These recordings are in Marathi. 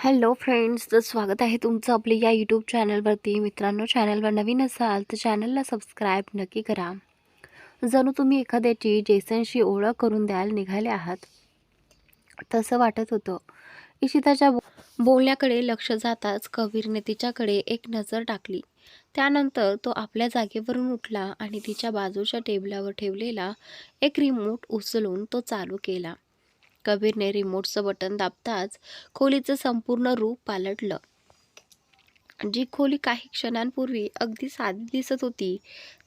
हॅलो फ्रेंड्स, तर स्वागत आहे तुमचं आपल्या या यूट्यूब चॅनलवरती. मित्रांनो, चॅनलवर नवीन असाल तर चॅनलला सबस्क्राईब नक्की करा. जणू तुम्ही एखाद्याची जेसनशी ओळख करून द्यायला निघाले आहात तसं वाटत होतं. इशिताच्या बोलण्याकडे लक्ष जाताच कबीरने तिच्याकडे एक नजर टाकली. त्यानंतर तो आपल्या जागेवरून उठला आणि तिच्या बाजूच्या टेबलावर ठेवलेला एक रिमोट उचलून तो चालू केला. कबीरने रिमोटचं बटन दाबताच खोलीचं संपूर्ण रूप पालटलं. जी खोली काही क्षणांपूर्वी अगदी साधी दिसत होती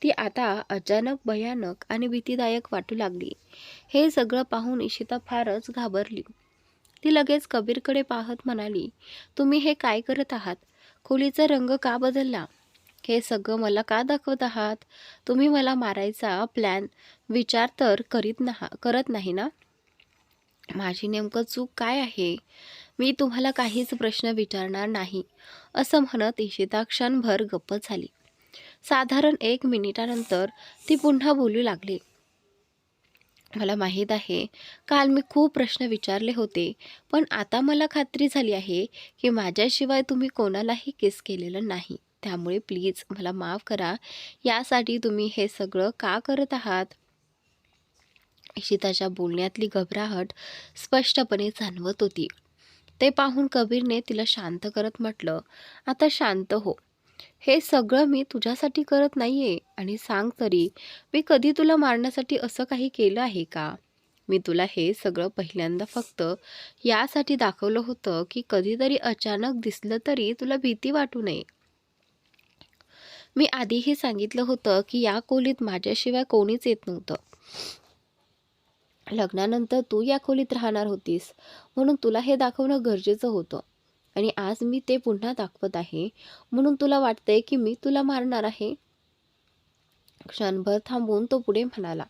ती आता अचानक भयानक आणि भीतीदायक वाटू लागली. हे सगळं पाहून इशिता फारच घाबरली. ती लगेच कबीरकडे पाहत म्हणाली, तुम्ही हे काय करत आहात? खोलीचा रंग का बदलला? हे सगळं मला का दाखवत आहात? तुम्ही मला मारायचा प्लॅन विचार तर करत नाही ना? माझी नेमकं चूक काय आहे? मी तुम्हाला काहीच प्रश्न विचारणार नाही, असं म्हणत इशिता क्षणभर गप्प झाली. साधारण 1 मिनिटानंतर ती पुन्हा बोलू लागली. मला माहीत आहे, काल मी खूप प्रश्न विचारले होते, पण आता मला खात्री झाली आहे की माझ्याशिवाय तुम्ही कोणालाही किस केलेलं नाही. त्यामुळे प्लीज मला माफ करा. यासाठी तुम्ही हे सगळं का करत आहात? इशिताच्या बोलण्यातली घबराहट स्पष्टपणे जाणवत होती. ते पाहून कबीरने तिला शांत करत म्हटलं, आता शांत हो. हे सगळं मी तुझ्यासाठी करत नाहीये. आणि सांग तरी, मी कधी तुला मारण्यासाठी असं काही केलं आहे का? मी तुला हे सगळं पहिल्यांदा फक्त यासाठी दाखवलं होतं की कधीतरी अचानक दिसलं तरी तुला भीती वाटू नये. मी आधीही सांगितलं होतं की या खोलीत माझ्याशिवाय कोणीच येत नव्हतं. लग्नानंतर तू या खोलीत राहणार होतीस, म्हणून तुला हे दाखवणं गरजेचं होतं. आणि आज मी ते पुन्हा दाखवत आहे, म्हणून तुला वाटतंय की मी तुला मारणार आहे? क्षणभर थांबून तो पुढे म्हणाला,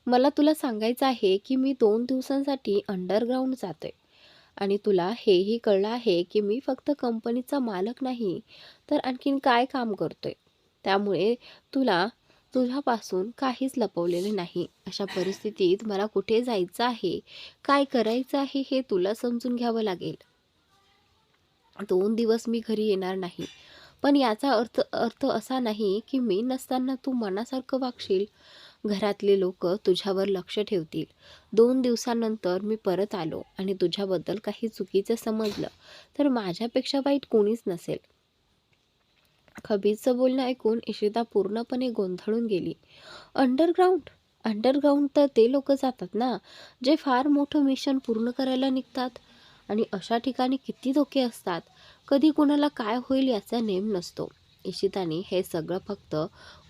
मला तुला सांगायचं आहे की मी 2 दिवसांसाठी अंडरग्राऊंड जातोय. आणि तुला हेही कळलं आहे की मी फक्त कंपनीचा मालक नाही, तर आणखीन काय काम करतोय. त्यामुळे तुला तुझ्यापासून काहीच लपवलेले नाही. अशा परिस्थितीत मला कुठे जायचं आहे, काय करायचं आहे हे तुला समजून घ्यावं लागेल. 2 दिवस मी घरी येणार नाही, पण याचा अर्थ अर्थ असा नाही की मी नसताना तू मनासारखं वागशील. घरातले लोक तुझ्यावर लक्ष ठेवतील. 2 दिवसानंतर मी परत आलो आणि तुझ्याबद्दल काही चुकीचं समजलं तर माझ्यापेक्षा वाईट कोणीच नसेल. कबीरचं बोलणं ऐकून इशिता पूर्णपणे गोंधळून गेली. अंडरग्राऊंड अंडरग्राऊंड तर ते लोक जातात ना, जे फार मोठं मिशन पूर्ण करायला निघतात. आणि अशा ठिकाणी किती धोके असतात. कधी कोणाला काय होईल याचा नेम नसतो. इशिताने हे सगळं फक्त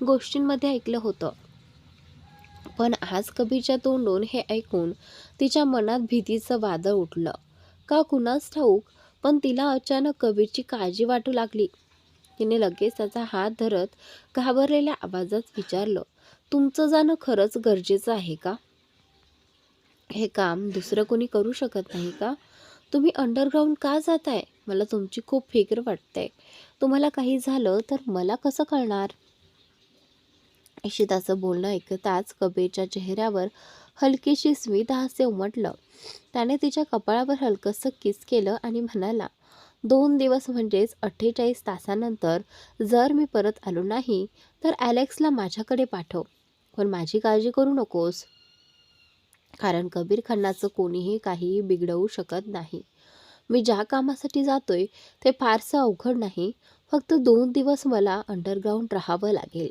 गोष्टींमध्ये ऐकलं होतं, पण आज कबीरच्या तोंडून हे ऐकून तिच्या मनात भीतीचं वादळ उठलं. का कुणास ठाऊक, पण तिला अचानक कबीरची काळजी वाटू लागली. तिने लगेच त्याचा हात धरत घाबरलेल्या आवाजात विचारलं, तुमचं जाणं खरंच गरजेचं आहे का? हे काम दुसरं कोणी करू शकत नाही का? तुम्ही अंडरग्राऊंड का जाताय? मला तुमची खूप फिक्र वाटते. तुम्हाला काही झालं तर मला कसं कळणार? इशिताचं बोलणं ऐकताच कबीरच्या चेहऱ्यावर हलकीशी स्मित हास्य उमटलं. त्याने तिच्या कपाळावर हलकंसं किस केलं आणि म्हणाला, 2 दिवस म्हणजेच 48 तासानंतर जर मी परत आलो नाही तर ॲलेक्सला माझ्याकडे पाठव. पण माझी काळजी करू नकोस, कारण कबीर खानाचं कोणीही काहीही बिघडवू शकत नाही. मी ज्या कामासाठी जातोय ते फारसं अवघड नाही. फक्त 2 दिवस मला अंडरग्राऊंड राहावं लागेल.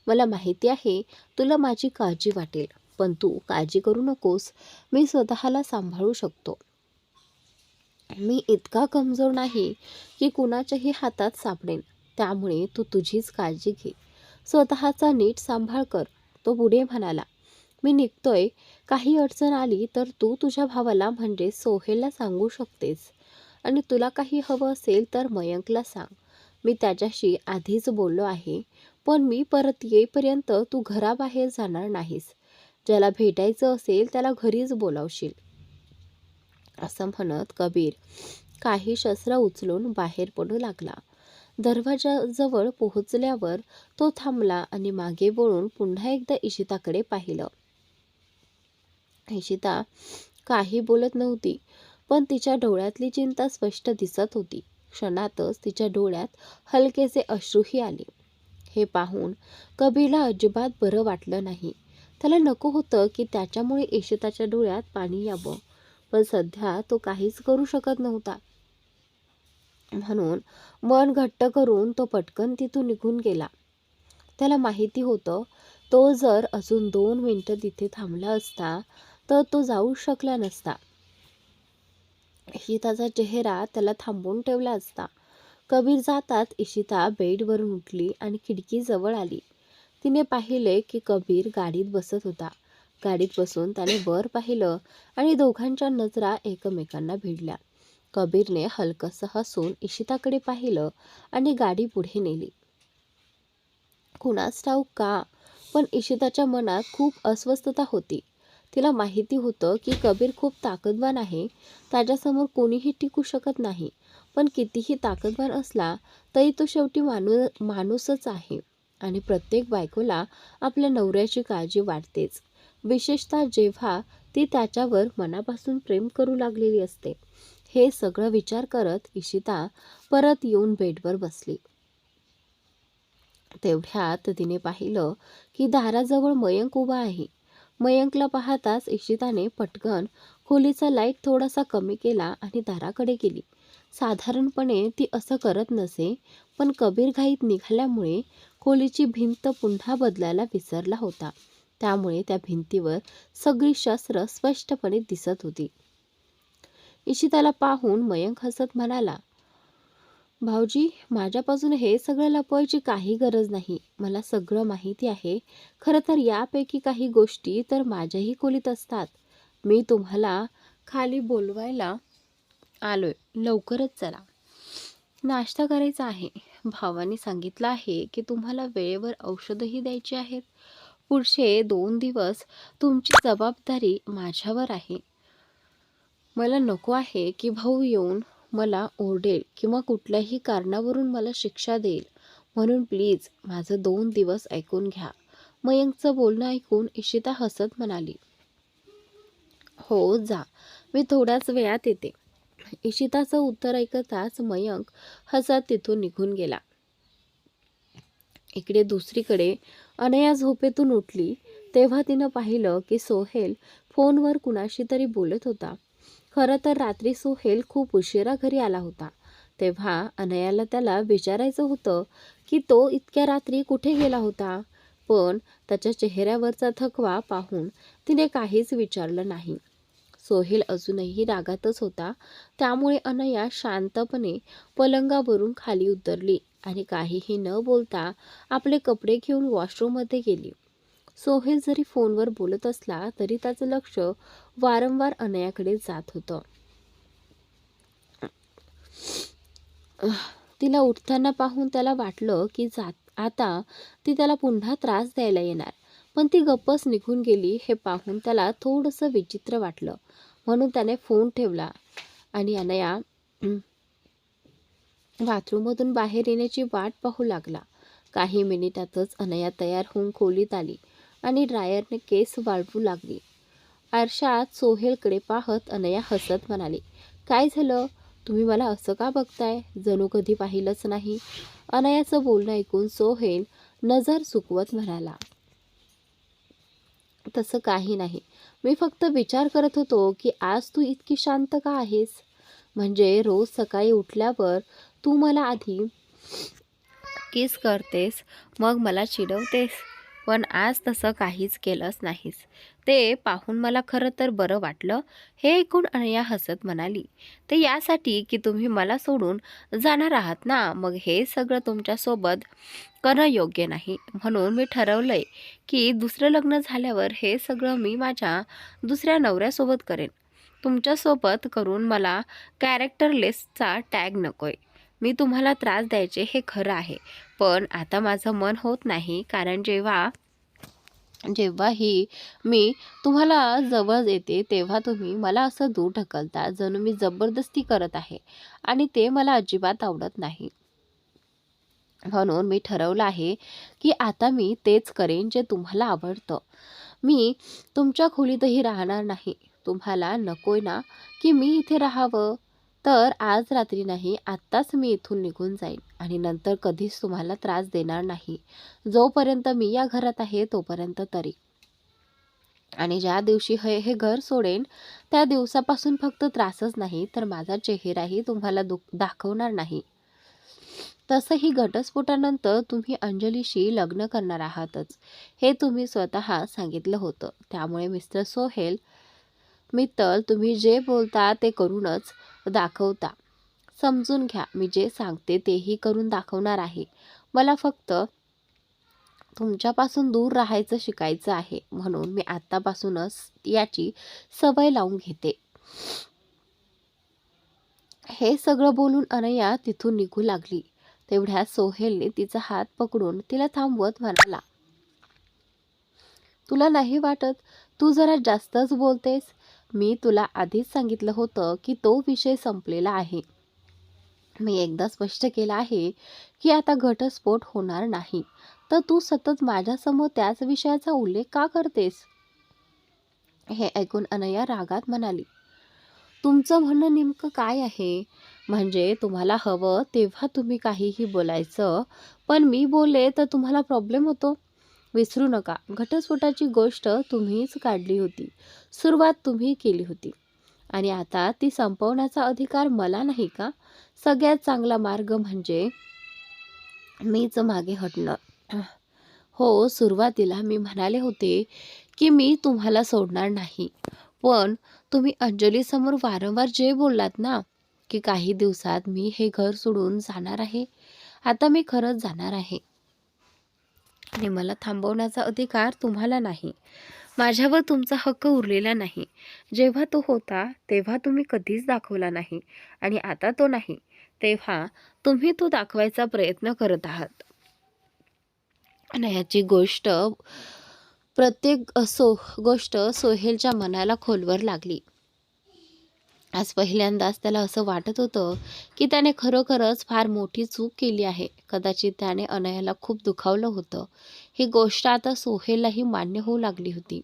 मला माहिती आहे तुला माझी काळजी वाटेल, पण तू काळजी करू नकोस. मी स्वतःला सांभाळू शकतो. मी इतका कमजोर नाही की कुणाच्याही हातात सापडेन. त्यामुळे तू तुझीच काळजी घे. स्वतःचा नीट सांभाळ कर. तो पुढे म्हणाला, मी निघतोय. काही अडचण आली तर तू तुझ्या भावाला म्हणजे सोहेलला सांगू शकतेस. आणि तुला काही हवं असेल तर मयंकला सांग. मी त्याच्याशी आधीच बोललो आहे. पण मी परत येईपर्यंत तू घराबाहेर जाणार नाहीस. ज्याला भेटायचं असेल त्याला घरीच बोलावशील. असं म्हणत कबीर काही शस्त्र उचलून बाहेर पडू लागला. दरवाजाजवळ पोहोचल्यावर तो थांबला आणि मागे वळून पुन्हा एकदा इशिताकडे पाहिलं. इशिता काही बोलत नव्हती, पण तिच्या डोळ्यातली चिंता स्पष्ट दिसत होती. क्षणातच तिच्या डोळ्यात हलकेसे अश्रूही आले. हे पाहून कबीरला अजिबात बरं वाटलं नाही. त्याला नको होतं की त्याच्यामुळे इशिताच्या डोळ्यात पाणी यावं, पण सध्या तो काहीच करू शकत नव्हता. म्हणून मन घट्ट करून तो पटकन तिथून निघून गेला. त्याला माहिती होतं, तो जर अजून 2 मिनिटं तिथे थांबला असता तर तो जाऊ शकला नसता. इशिताचा चेहरा त्याला थांबवून ठेवला असता. कबीर जाताच इशिता बेडवरून उठली आणि खिडकीजवळ आली. तिने पाहिले की कबीर गाडीत बसत होता. गाडीत बसून त्याने वर पाहिलं आणि दोघांच्या नजरा एकमेकांना भिडल्या. कबीरने हलकसं हसून इशिताकडे पाहिलं आणि गाडी पुढे नेली. कुणास ठाऊक का, पण इशिताच्या मनात खूप अस्वस्थता होती. तिला माहिती होतं की कबीर खूप ताकदवान आहे, त्याच्यासमोर कोणीही टिकू शकत नाही. पण कितीही ताकदवान असला तरी तो शेवटी माणूसच आहे आणि प्रत्येक बायकोला आपल्या नवऱ्याची काळजी वाटतेच, विशेषतः जेव्हा ती त्याच्यावर मनापासून प्रेम करू लागलेली असते. हे सगळं विचार करत इशिता परत येऊन बेडवर बसली. तेवढ्यात तिने पाहिलं की दाराजवळ मयंक उभा आहे. मयंकला पाहताच इशिताने पटकन खोलीचा लाईट थोडासा कमी केला आणि दाराकडे गेली. साधारणपणे ती असं करत नसे, पण कबीर घाईत निघाल्यामुळे खोलीची भिंत पुन्हा बदलायला विसरला होता. त्यामुळे त्या भिंतीवर सगळी शस्त्र स्पष्टपणे दिसत होती. इशिताला पाहून मयंक हसत म्हणाला, भाऊजी, माझ्यापासून हे सगळं लपवायची काही गरज नाही. मला सगळं माहिती आहे. खरं तर यापैकी काही गोष्टी तर माझ्याही खोलीत असतात. मी तुम्हाला खाली बोलवायला आलोय. लवकरच चला. नाश्ता करायचा आहे. भावाने सांगितलं आहे की तुम्हाला वेळेवर औषधही द्यायची आहेत. पुढचे 2 दिवस तुमची जबाबदारी माझ्यावर आहे. मला नको आहे की भाऊ येऊन मला ओरडेल किंवा कुठल्याही कारणावरून मला शिक्षा देईल. म्हणून प्लीज माझं 2 दिवस ऐकून घ्या. मयंकचं बोलणं ऐकून इशिता हसत म्हणाली, हो जा, मी थोड्याच वेळात येते. इशिताचं उत्तर ऐकताच मयंक हसत तिथून निघून गेला. इकडे दुसरीकडे अनया झोपेतून उठली तेव्हा तिनं पाहिलं की सोहेल फोनवर कुणाशी तरी बोलत होता. खरं तर रात्री सोहेल खूप उशिरा घरी आला होता. तेव्हा अनयाला त्याला विचारायचं होतं की तो इतक्या रात्री कुठे गेला होता, पण त्याच्या चेहऱ्यावरचा थकवा पाहून तिने काहीच विचारलं नाही. सोहेल अजूनही रागातच होता, त्यामुळे अनया शांतपणे पलंगावरून खाली उतरली आणि काहीही न बोलता आपले कपडे घेऊन वॉशरूममध्ये गेली. सोहेल जरी फोनवर बोलत असला तरी त्याचं लक्ष वारंवार अनयाकडे जात होतं. तिला उठताना पाहून त्याला वाटलं की आता ती त्याला पुन्हा त्रास द्यायला येणार, पण ती गप्पच निघून गेली. हे पाहून त्याला थोडंसं विचित्र वाटलं. म्हणून त्याने फोन ठेवला आणि अनया बाथरूममधून बाहेर येण्याची वाट पाहू लागला. काही मिनिटातच अनया तयार होऊन खोलीत आली आणि ड्रायरने केस वाळवू लागली. आरशात सोहेलकडे पाहत अनया हसत म्हणाली, काय झालं? तुम्ही मला असं का बघताय? जणू कधी पाहिलंच नाही. अनयाचं बोलणं ऐकून सोहेल नजर चुकवत म्हणाला, तसं काही नाही. मी फक्त विचार करत होतो की आज तू इतकी शांत का आहेस? म्हणजे रोज सकाळी उठल्यावर तू मला आधी किस करतेस, मग मला चिडवतेस, पण आज तसं काहीच केलंच नाहीस. ते पाहून मला खरं तर बरं वाटलं. हे ऐकून अनया हसत म्हणाली, ते यासाठी की तुम्ही मला सोडून जाणार आहात ना, मग हे सगळं तुमच्यासोबत करणं योग्य नाही. म्हणून मी ठरवलंय की दुसरं लग्न झाल्यावर हे सगळं मी माझ्या दुसऱ्या नवऱ्यासोबत करेन. तुमच्यासोबत करून मला कॅरेक्टरलेसचा टॅग नकोय. मी तुम्हाला त्रास द्यायचे हे खरं आहे, पण आता माझं मन होत नाही, कारण जेव्हाही मी तुम्हाला जवळ येते तेव्हा तुम्ही मला असं दूर ढकलता, जणू मी जबरदस्ती करत आहे आणि ते मला अजिबात आवडत नाही. म्हणून मी ठरवलं आहे की आता मी तेच करेन जे तुम्हाला आवडतं. मी तुमच्या खोलीतही राहणार नाही. तुम्हाला नकोय ना की मी इथे राहावं? तर आज रात्री नाही, आत्ताच मी इथून निघून जाईन आणि नंतर कधीच तुम्हाला त्रास देणार नाही. जोपर्यंत मी या घरात आहे तोपर्यंत तरी. आणि ज्या दिवशी हे घर सोडेन त्या दिवसापासून फक्त त्रासच नाही तर माझा चेहराही तुम्हाला दाखवणार नाही. तसंही घटस्फोटानंतर तुम्ही अंजलीशी लग्न करणार आहातच, हे तुम्ही स्वतः सांगितलं होतं. त्यामुळे मिस्टर सोहेल मित्तल, तुम्ही जे बोलता ते करूनच दाखवता. समजून घ्या, मी जे सांगते तेही करून दाखवणार आहे. मला फक्त तुमच्यापासून दूर राहायचं शिकायचं आहे, म्हणून मी आत्तापासूनच याची सवय लावून घेते. हे सगळं बोलून अनया तिथून निघू लागली. तेवढ्यात सोहेलने तिचा हात पकडून तिला थांबवत म्हणाला, तुला नाही वाटत तू जरा जास्तच बोलतेस? मी तुला आधीच सांगितलं होतं की तो विषय संपलेला आहे. मी एकदा स्पष्ट केलं आहे की आता घटस्फोट होणार नाही, तर तू सतत माझ्यासमोर त्याच विषयाचा उल्लेख का करतेस? हे ऐकून अनया रागात म्हणाली, तुमचं म्हणणं नेमकं काय आहे? म्हणजे तुम्हाला हवं तेव्हा तुम्ही काहीही बोलायचं, पण मी बोलले तर तुम्हाला प्रॉब्लेम होतो? विसरू नका, घटस्फोटाची गोष्ट तुम्हीच काढली होती, सुरुवात तुम्ही केली होती आणि आता ती संपवण्याचा अधिकार मला नाही का? सगळ्यात चांगला मार्ग म्हणजे मीच मागे हटणं. हो, सुरुवातीला मी म्हणाले होते की मी तुम्हाला सोडणार नाही, पण तुम्ही अंजलीसमोर वारंवार जे बोललात ना की काही दिवसात मी हे घर सोडून जाणार आहे, आता मी खरंच जाणार आहे आणि मला थांबवण्याचा अधिकार तुम्हाला नाही. माझ्यावर तुमचा हक्क उरलेला नाही. जेव्हा तो होता तेव्हा तुम्ही कधीच दाखवला नाही आणि आता तो नाही, तेव्हा तुम्ही तो दाखवायचा प्रयत्न करत आहात. आणि याची प्रत्येक गोष्ट सोहेलच्या मनाला खोलवर लागली. आज पहिल्यांदाच त्याला असं वाटत होतं की त्याने खरोखरच फार मोठी चूक केली आहे. कदाचित त्याने अनयाला खूप दुखावलं होतं. ही गोष्ट आता सोहेललाही मान्य होऊ लागली होती.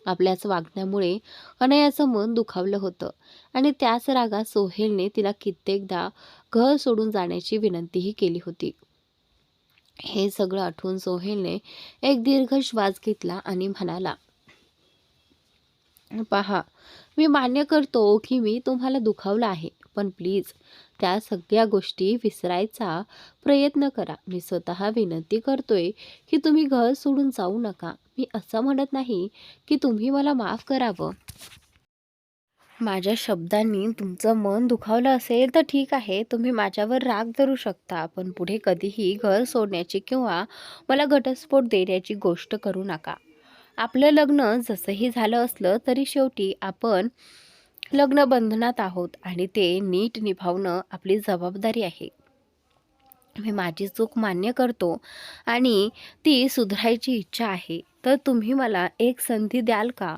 आपल्याच वागण्यामुळे अनयाचं मन दुखावलं होतं आणि त्याच रागात सोहेलने तिला कित्येकदा घर सोडून जाण्याची विनंतीही केली होती. हे सगळं आठवून सोहेलने एक दीर्घ श्वास घेतला आणि म्हणाला, पहा, मी मान्य करतो की मी तुम्हाला दुखावलं आहे, पण प्लीज त्या सगळ्या गोष्टी विसरायचा प्रयत्न करा. मी स्वतः विनंती करतोय की तुम्ही घर सोडून जाऊ नका. मी असं म्हणत नाही की तुम्ही मला माफ करावं. माझ्या शब्दांनी तुमचं मन दुखावलं असेल तर ठीक आहे, तुम्ही माझ्यावर राग धरू शकता, पण पुढे कधीही घर सोडण्याची किंवा मला घटस्फोट देण्याची गोष्ट करू नका. आपलं लग्न जसंही झालं असलं तरी शेवटी आपण लग्न बंधनात आहोत आणि ते नीट निभावणं आपली जबाबदारी आहे. मी माझी चूक मान्य करतो आणि ती सुधारायची इच्छा आहे, तर तुम्ही मला एक संधी द्याल का?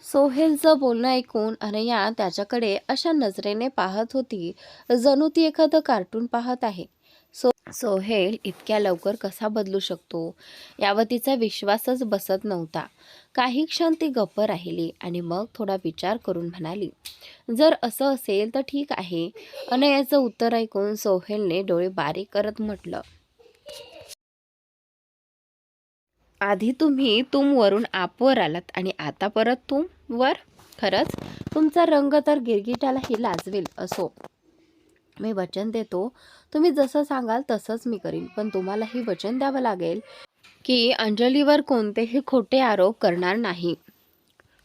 सोहेलचं बोलणं ऐकून अनया त्याच्याकडे अशा नजरेने पाहत होती जणू ती एखादं कार्टून पाहत आहे. सोहेल इतक्या लवकर कसा बदलू शकतो यावर तिचा विश्वासच बसत नव्हता. काही क्षण ती गप्प राहिली आणि मग थोडा विचार करून म्हणाली, जर असं असेल तर ठीक आहे. अनयाचं उत्तर ऐकून सोहेलने डोळे बारीक करत म्हटलं, आधी तुम्ही वरून आपवर आलात आणि आता परत वर. खरंच तुमचा रंग तर गिरगिटालाही लाजवेल. असो, मी वचन देतो, तुम्ही जसं सांगाल तसंच मी करीन, पण तुम्हालाही वचन द्यावं लागेल की अंजलीवर कोणतेही खोटे आरोप करणार नाही.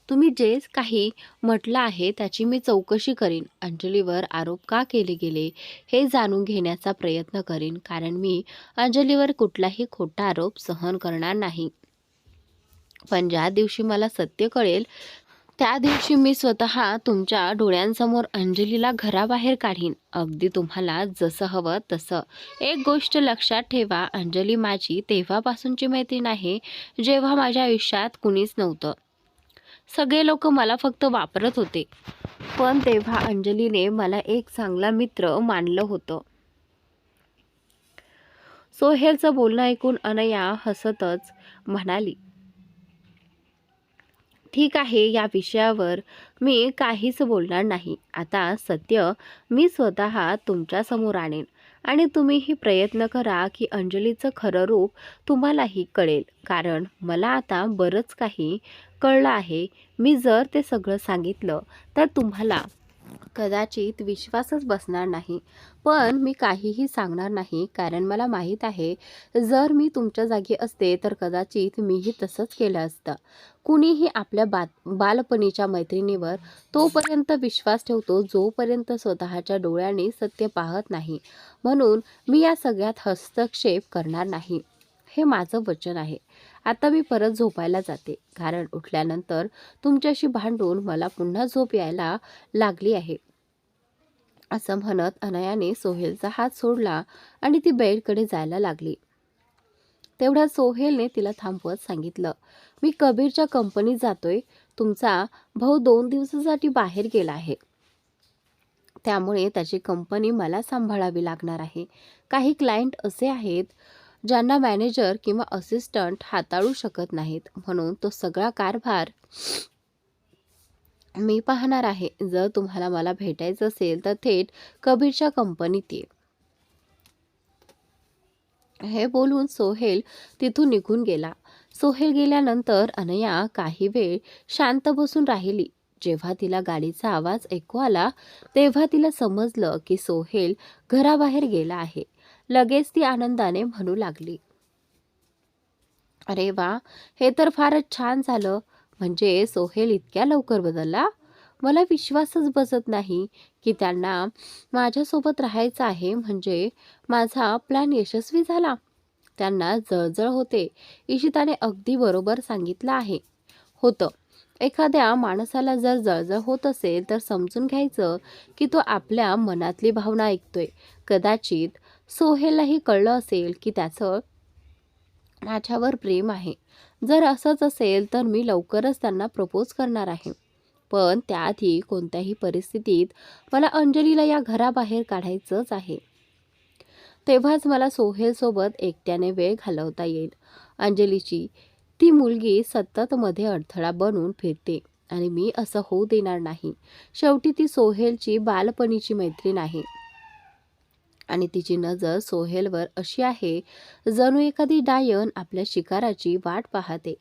तुम्ही जे काही म्हटलं आहे त्याची मी चौकशी करीन. अंजलीवर आरोप का केले गेले हे जाणून घेण्याचा प्रयत्न करीन, कारण मी अंजलीवर कुठलाही खोटा आरोप सहन करणार नाही. पण ज्या दिवशी मला सत्य कळेल त्या दिवशी मी स्वतः तुमच्या डोळ्यांसमोर अंजलीला घराबाहेर काढीन, अगदी तुम्हाला जसं हवं तसं. एक गोष्ट लक्षात ठेवा, अंजली माझी तेव्हापासूनची मैत्रीण आहे जेव्हा माझ्या आयुष्यात कुणीच नव्हतं. सगळे लोक मला फक्त वापरत होते, पण तेव्हा अंजलीने मला एक चांगला मित्र मानलं होतं. सोहेलचं बोलणं ऐकून अनया हसतच म्हणाली, ठीक आहे, या विषयावर मी काहीच बोलणार नाही. आता सत्य मी स्वतः तुमच्यासमोर आणेन आणि तुम्हीही प्रयत्न करा की अंजलीचं खरं रूप तुम्हालाही कळेल. कारण मला आता बरंच काही कळलं आहे. मी जर ते सगळं सांगितलं तर तुम्हाला कदाचित विश्वासच बसणार नाही. पण मी काहीही सांगणार नाही, कारण मला माहीत आहे जर मी तुमच्या जागी असते तर कदाचित मीही तसंच केलं असतं. कुणीही आपल्या बालपणीच्या मैत्रिणीवर तोपर्यंत विश्वास ठेवतो जोपर्यंत स्वतःच्या डोळ्यांनी सत्य पाहत नाही. म्हणून मी या सगळ्यात हस्तक्षेप करणार नाही, हे माझं वचन आहे. आता मी परत झोपायला जाते, कारण उठल्यानंतर तुमच्याशी भांडून मला पुन्हा झोप यायला लागली आहे. असं म्हणत अनयाने सोहेलचा हात सोडला आणि ती बेडकडे जायला लागली. तेवढ्यात सोहेलने तिला थांबवत सांगितलं, मी कबीरच्या कंपनीत जातोय. तुमचा भाऊ 2 दिवसासाठी बाहेर गेला आहे, त्यामुळे त्याची कंपनी मला सांभाळावी लागणार आहे. काही क्लायंट असे आहेत ज्यांना मॅनेजर किंवा असिस्टंट हाताळू शकत नाहीत, म्हणून तो सगळा कारभार मी पाहणार आहे. जर तुम्हाला मला भेटायचं असेल तर थेट कबीरच्या कंपनीत ये. हे बोलून सोहेल तिथून निघून गेला. सोहेल गेल्यानंतर अनया काही वेळ शांत बसून राहिली. जेव्हा तिला गाडीचा आवाज ऐकू आला तेव्हा तिला समजलं की सोहेल घराबाहेर गेला आहे. लगेच ती आनंदाने म्हणू लागली, अरे वा, हे तर फारच छान झालं. म्हणजे सोहेल इतक्या लवकर बदलला. मला विश्वासच बसत नाही की त्यांना माझ्यासोबत राहायचं आहे. म्हणजे माझा प्लॅन यशस्वी झाला. त्यांना जळजळ होते. इशिताने अगदी बरोबर सांगितलं आहे. होतं. एखाद्या माणसाला जर जळजळ होत असेल तर समजून घ्यायचं की तो आपल्या मनातली भावना ऐकतोय. कदाचित सोहेललाही कळलं असेल की त्याचं माझ्यावर प्रेम आहे. जर असंच असेल तर मी लवकरच त्यांना प्रपोज करणार आहे. पण त्याआधी कोणत्याही परिस्थितीत मला अंजलीला या घराबाहेर काढायचंच आहे. तेव्हाच मला सोहेलसोबत एकट्याने वेळ घालवता येईल. अंजलीची ती मुलगी सतत मध्ये अडथळा बनून फिरते आणि मी असं होऊ देणार नाही. शेवटी ती सोहेलची बालपणीची मैत्रीण आहे आणि तिची नजर सोहेलवर अशी आहे जणू एखादी डायन आपल्या शिकाराची वाट पाहते.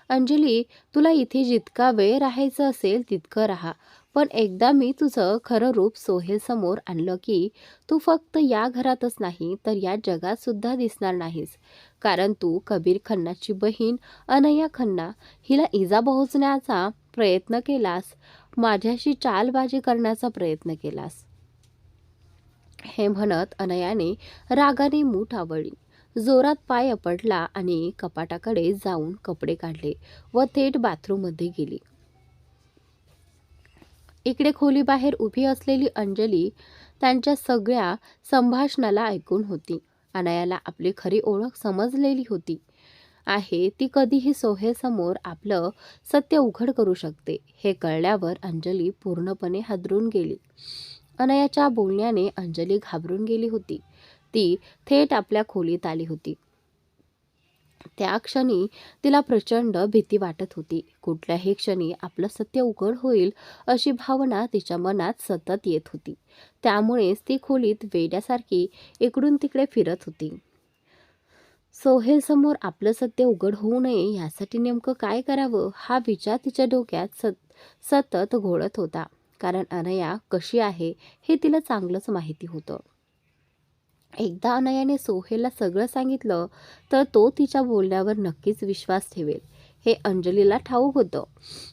अंजली, तुला इथे जितका वेळ राहायचं असेल तितकं राहा. पण एकदा मी तुझं खरं रूप सोहेल समोर आणलं की तू फक्त या घरातच नाही तर या जगात सुद्धा दिसणार नाहीस. कारण तू कबीर खन्नाची बहीण अनया खन्ना हिला इजा पोहोचण्याचा प्रयत्न केलास. माझ्याशी चालबाजी करण्याचा प्रयत्न केलास. हे म्हणत अनयाने रागाने मूठ आवळली. जोरात पाय आपटला आणि कपाटाकडे जाऊन कपडे काढले व थेट बाथरूममध्ये गेली. इकडे खोलीबाहेर उभी असलेली अंजली त्यांच्या सगळ्या संभाषणाला ऐकून होती. अनयाला आपली खरी ओळख समजलेली होती आहे. ती कधीही सोहेलसमोर आपलं सत्य उघड करू शकते. हे कळल्यावर अंजली पूर्णपणे हादरून गेली. अनयाच्या बोलण्याने अंजली घाबरून गेली होती. ती थेट आपल्या खोलीत आली होती. त्या क्षणी तिला प्रचंड भीती वाटत होती. कुठल्याही क्षणी आपलं सत्य उघड होईल अशी भावना तिच्या मनात सतत येत होती. त्यामुळेच ती खोलीत वेड्यासारखी इकडून तिकडे फिरत होती. सोहेल समोर आपलं सत्य उघड होऊ नये यासाठी नेमकं काय करावं हा विचार तिच्या डोक्यात सतत घोळत होता. कारण अनया कशी आहे हे तिला चांगलंच माहिती होतं. एकदा अनयाने सोहेलला सगळं सांगितलं तर तो तिच्या बोलण्यावर नक्कीच विश्वास ठेवेल हे अंजलीला ठाऊक होतं.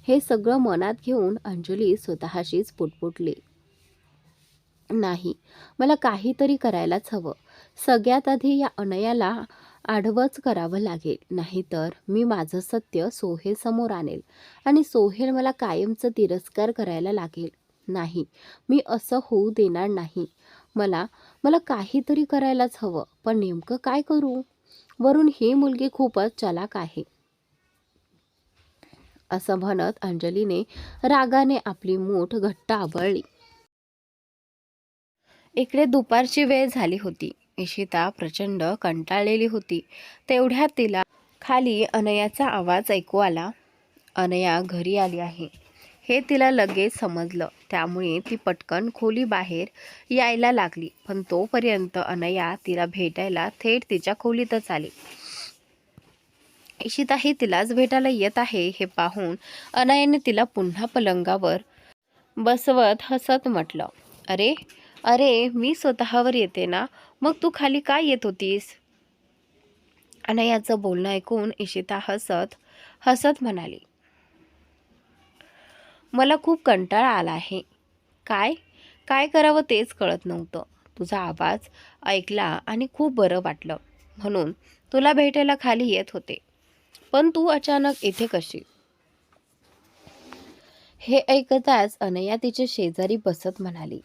हे सगळं मनात घेऊन अंजली स्वतःशीच पुटपुटली, नाही, मला काहीतरी करायलाच हवं. सगळ्यात आधी या अनयाला आडवंच करावं लागेल. नाहीतर मी माझं सत्य सोहेल समोर आणेल आणि सोहेल मला कायमचं तिरस्कार करायला लागेल. नाही, मी असं होऊ देणार नाही. मला काहीतरी करायलाच हवं. पण नेमकं काय करू? वरून ही मुलगी खूपच चालाक आहे. असं म्हणत अंजलीने रागाने आपली मूठ घट्ट आवळली. इकडे दुपारची वेळ झाली होती. इशिता प्रचंड कंटाळलेली होती. तेवढ्यात तिला खाली अनयाचा आवाज ऐकू आला. अनया घरी आली आहे हे तिला लगेच समजलं. त्यामुळे ती पटकन खोली बाहेर यायला लागली. पण तोपर्यंत अनया तिला भेटायला थेट तिच्या खोलीतच आली. इशिताही तिलाच भेटायला येत आहे हे पाहून अनयाने तिला पुन्हा पलंगावर बसवत हसत म्हटलं, अरे अरे मी स्वतःवर येते ना, मग तू खाली काय येत होतीस? अनयाचं बोलणं ऐकून इशिता हसत हसत म्हणाली, मला खूप कंटाळा आला आहे. काय काय करावं तेच कळत नव्हतं. तुझा आवाज ऐकला आणि खूप बरं वाटलं, म्हणून तुला भेटायला खाली येत होते. पण तू अचानक इथे कशी? हे ऐकताच अनया तिच्या शेजारी बसत म्हणाली,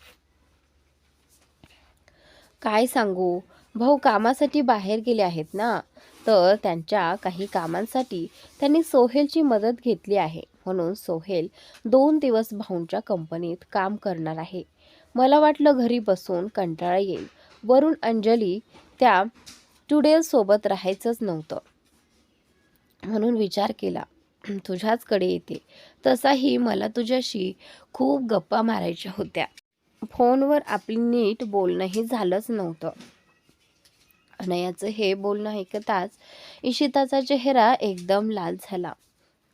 काय सांगू, भाऊ कामासाठी बाहेर गेले आहेत ना, तर त्यांच्या काही कामांसाठी त्यांनी सोहेलची मदत घेतली आहे. म्हणून सोहेल 2 दिवस भाऊंच्या कंपनीत काम करणार आहे. मला वाटलं घरी बसून कंटाळा येईल. वरून अंजली त्या टुडेल सोबत राहायचंच नव्हतं, म्हणून विचार केला तुझ्याचकडे येते. तसाही मला तुझ्याशी खूप गप्पा मारायच्या होत्या. फोनवर आपली नीट बोलणंही झालंच नव्हतं. अनयाचं हे बोलणं ऐकताच इशिताचा चेहरा एकदम लाल झाला.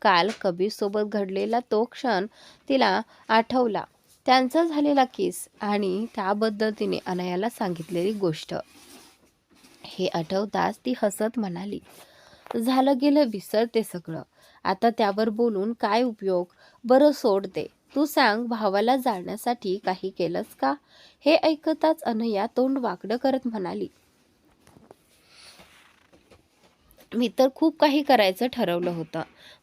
काल कबीरसोबत घडलेला तो क्षण तिला आठवला. त्यांचा झालेला किस आणि त्याबद्दल तिने अनयाला सांगितलेली गोष्ट. हे आठवताच ती हसत म्हणाली, झालं गेलं विसर ते सगळं. आता त्यावर बोलून काय उपयोग? बरं सोड ते. तू सांग, भावाला जाळण्यासाठी काही केलंस का? हे ऐकताच अनया तोंड वाकडं करत म्हणाली, मी तर खूप काही करायचं ठरवलं होतं,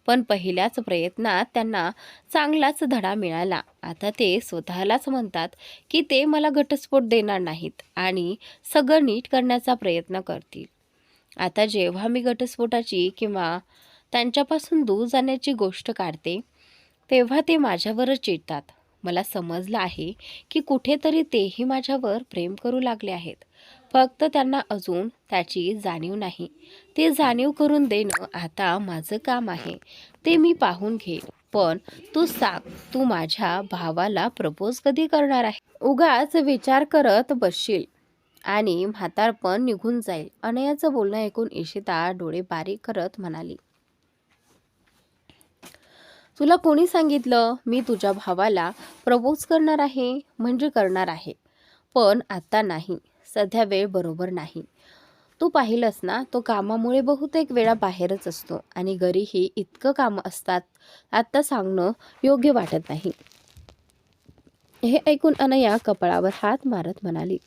पण पहिल्याच प्रयत्नात त्यांना चांगलाच धडा मिळाला. आता ते स्वतःलाच म्हणतात की ते मला घटस्फोट देणार नाहीत आणि सगळं नीट करण्याचा प्रयत्न करतील. आता जेव्हा मी घटस्फोटाची किंवा त्यांच्यापासून दूर जाण्याची गोष्ट काढते, तेव्हा ते माझ्यावरच चिडतात. मला समजलं आहे की कुठेतरी तेही माझ्यावर प्रेम करू लागले आहेत. फक्त त्यांना अजून त्याची जाणीव नाही. ते जाणीव करून देणं आता माझं काम आहे. ते मी पाहून घेईन. पण तू सांग, तू माझ्या भावाला प्रपोज कधी करणार आहे? उगाच विचार करत बसशील आणि म्हातारपण निघून जाईल. अनयाचं बोलणं ऐकून इशिता डोळे बारीक करत म्हणाली, तुला कोणी सांगितलं मी तुझ्या भावाला प्रपोज करणार आहे? म्हणजे करणार आहे, पण आता नाही. सध्या वेळ बरोबर नाही. तू पाहिलंस ना, तो कामामुळे बहुतेक वेळा बाहेरच असतो आणि घरीही इतकं कामं असतात. आत्ता सांगणं योग्य वाटत नाही. हे ऐकून अनया कपाळावर हात मारत म्हणाली,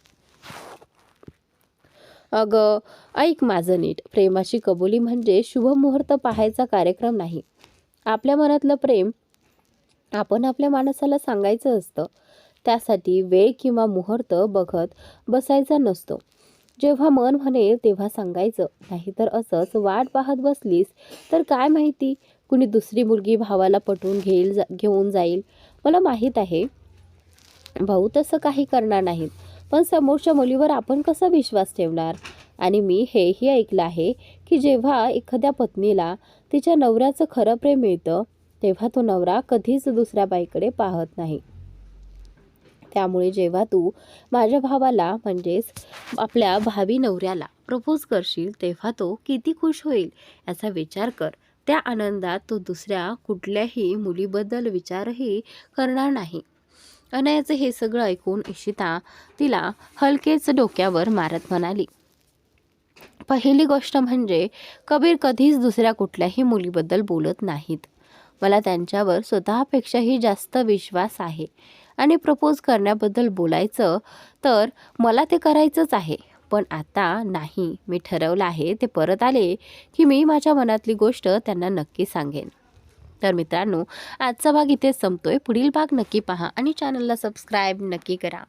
अगं ऐक माझं नीट. प्रेमाची कबुली म्हणजे शुभमुहूर्त पाहायचा कार्यक्रम नाही. आपल्या मनातलं प्रेम आपण आपल्या माणसाला सांगायचं असतं. त्यासाठी वेळ किंवा मुहूर्त बघत बसायचा नसतो. जेव्हा मन म्हणेल तेव्हा सांगायचं. नाहीतर असंच वाट पाहत बसलीस तर काय माहिती कुणी दुसरी मुलगी भावाला पटवून घेऊन जाईल. मला माहीत आहे भाऊ तसं काही करणार नाहीत, पण समोरच्या मुलीवर आपण कसा विश्वास ठेवणार? आणि मी हेही ऐकलं आहे की जेव्हा एखाद्या पत्नीला तिच्या नवऱ्याचं खरं प्रेम मिळतं, तेव्हा तो नवरा कधीच दुसऱ्या बाईकडे पाहत नाही. त्यामुळे जेव्हा तू माझ्या भावाला म्हणजेच आपल्या भावी नवऱ्याला प्रपोज करशील, तेव्हा तो किती खुश होईल याचा विचार कर. त्या आनंदात तो दुसऱ्या कुठल्याही मुलीबद्दल विचारही करणार नाही. अनयाचं हे सगळं ऐकून इशिता तिला हलकेच डोक्यावर मारत म्हणाली, पहिली गोष्ट म्हणजे कबीर कधीच दुसऱ्या कुठल्याही मुलीबद्दल बोलत नाहीत. मला त्यांच्यावर स्वतःपेक्षाही जास्त विश्वास आहे आणि प्रपोज करण्याबद्दल बोलायचं तर मला ते करायचंच आहे. पण आता नाही. मी ठरवलं आहे, ते परत आले की मी माझ्या मनातली गोष्ट त्यांना नक्की सांगेन. तर मित्रांनो, आजचा भाग इथेच संपतोय. पुढील भाग नक्की पहा आणि चॅनलला सबस्क्राईब नक्की करा.